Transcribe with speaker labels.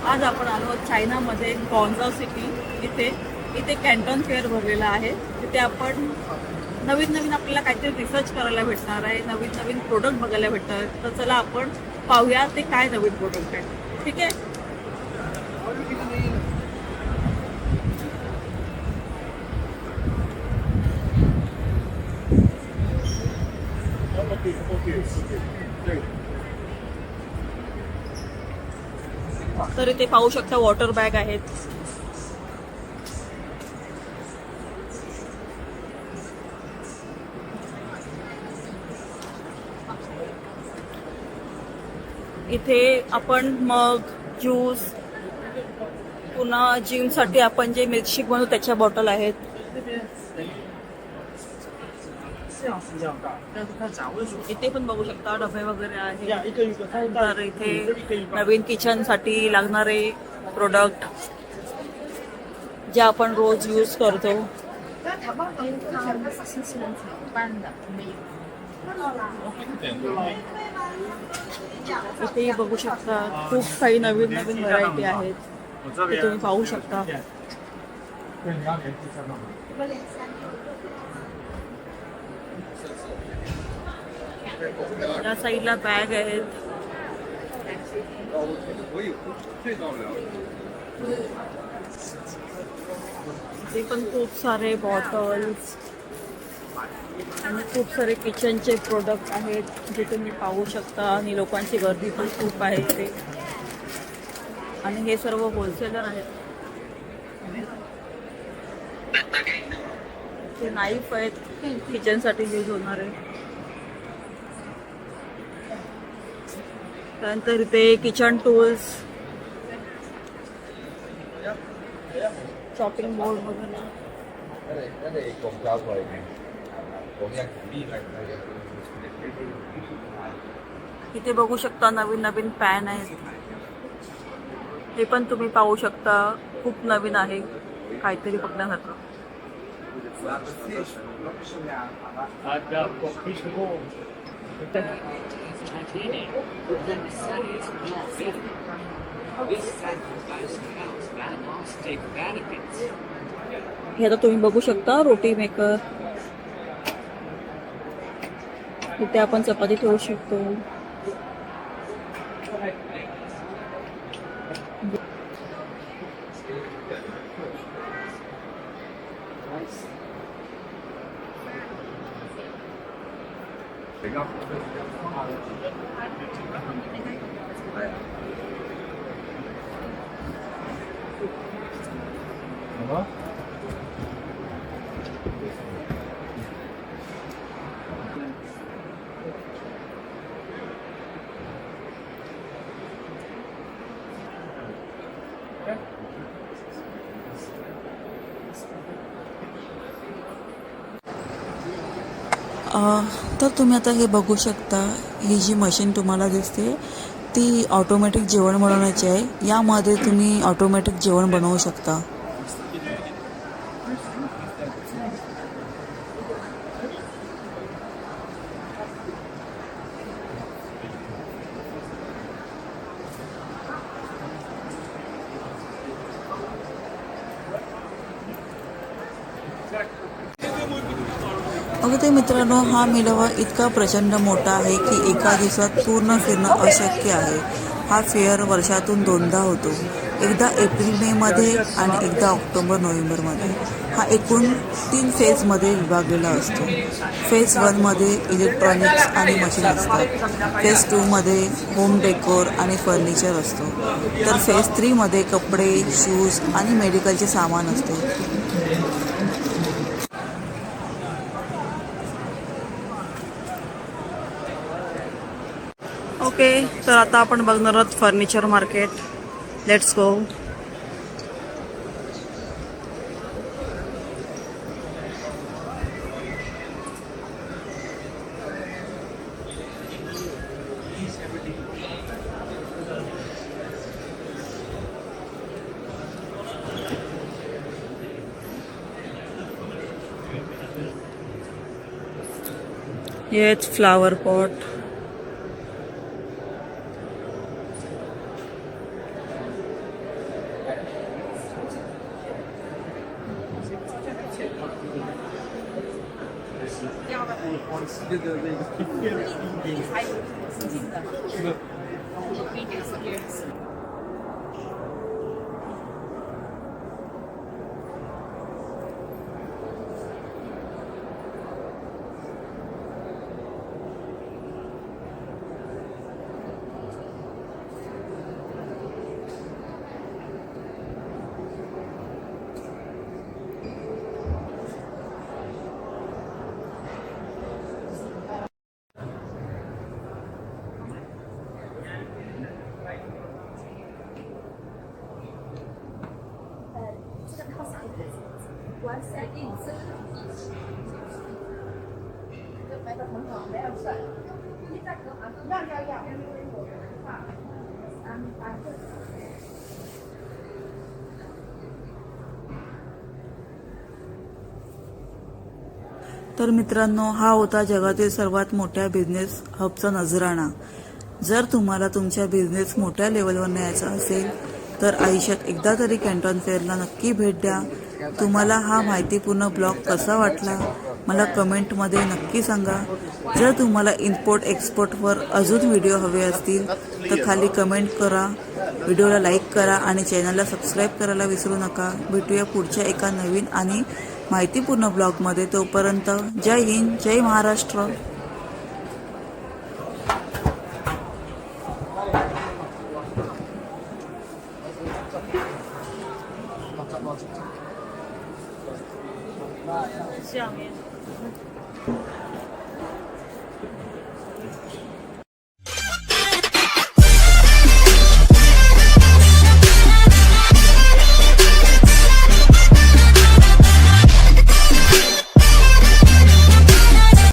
Speaker 1: आज आपण आलो आहोत चायनामध्ये गॉन्झाव सिटी इथे कॅन्टॉन फेअर भरलेला आहे. तिथे आपण नवीन नवीन आपल्याला काहीतरी रिसर्च करायला भेटणार आहे, नवीन नवीन प्रोडक्ट बघायला भेटणार. तर चला आपण पाहूया ते काय नवीन प्रोडक्ट आहे. ठीक आहे. तर इथे पाहू शकता वॉटर बॅग आहेत. इथे आपण मग ज्यूस, पुन्हा जिमसाठी आपण जे मिल्कशेक बनवू त्याच्या बॉटल आहेत. इथे पण बघू शकता डबे वगैरे आहेत. तर इथे नवीन किचनसाठी लागणारे प्रोडक्ट जे आपण रोज यूज करतो. इथे बघू शकता खूप काही नवीन नवीन व्हरायटी आहेत. ते तुम्ही पाहू शकता. या साईडला बॅग आहेत. ते पण खूप सारे बॉटल्स आणि खूप सारे किचनचे प्रोडक्ट आहेत जे तुम्ही पाहू शकता. आणि लोकांची गर्दी पण खूप आहे इथे. आणि हे सर्व होलसेलर आहेत. ते नाईफ आहेत किचनसाठी यूज होणारे. त्यानंतर इथे किचन टूल्स, चॉपिंग बोर्ड वगैरे. इथे बघू शकता नवीन नवीन पॅन आहेत. हे पण तुम्ही पाहू शकता. खूप नवीन आहे, काहीतरी बघण्यासारखं. हे आता तुम्ही बघू शकता रोटी मेकर. इथे आपण चपाती ठेवू शकतो. तर तुम्ही आता हे बघू शकता. ही जी मशीन तुम्हाला दिसते ती ऑटोमॅटिक जेवण बनवण्याची आहे. यामध्ये तुम्ही ऑटोमॅटिक जेवण बनवू शकता. ते मित्रांनो, हा मेळावा इतका प्रचंड मोठा आहे की एका दिवसात पूर्ण फिरणं अशक्य आहे. हा फेअर वर्षातून दोनदा होतो. एकदा एप्रिल मे मध्ये आणि एकदा ऑक्टोबर नोव्हेंबरमध्ये. हा एकूण 3 फेजमध्ये विभागलेला असतो. फेज 1 मध्ये इलेक्ट्रॉनिक्स आणि मशीन असतात. फेज 2 मध्ये होम डेकोर आणि फर्निचर असतो. तर फेज 3 मध्ये कपडे, शूज आणि मेडिकलचे सामान असते. ओके, तर आता आपण बघणार आहोत फर्निचर मार्केट. Let's go. हेच फ्लावर पॉट.
Speaker 2: 对对对。
Speaker 3: 还有资金的 video experience。तर
Speaker 1: मित्रांनो, हा होता जगातील सर्वात मोठ्या बिझनेस हबचा नजराणा। जर तुम्हाला तुमच्या बिझनेस मोठ्या लेवलवर न्यायचा असेल तर आयुष्यात एकदा तरी कॅन्टॉन फेअरला नक्की भेट द्या। तुम्हाला हा माहितीपूर्ण ब्लॉग कसा वाटला मला कमेंटमध्ये नक्की सांगा। जर तुम्हाला इम्पोर्ट एक्सपोर्टवर अजून व्हिडिओ हवे असतील तर खाली कमेंट करा, व्हिडिओला लाईक करा आणि चॅनलला सबस्क्राईब करायला विसरू नका। भेटूया पुढच्या एका नवीन आणि माहितीपूर्ण ब्लॉगमध्ये। तोपर्यंत जय हिंद, जय महाराष्ट्र।
Speaker 3: 下面。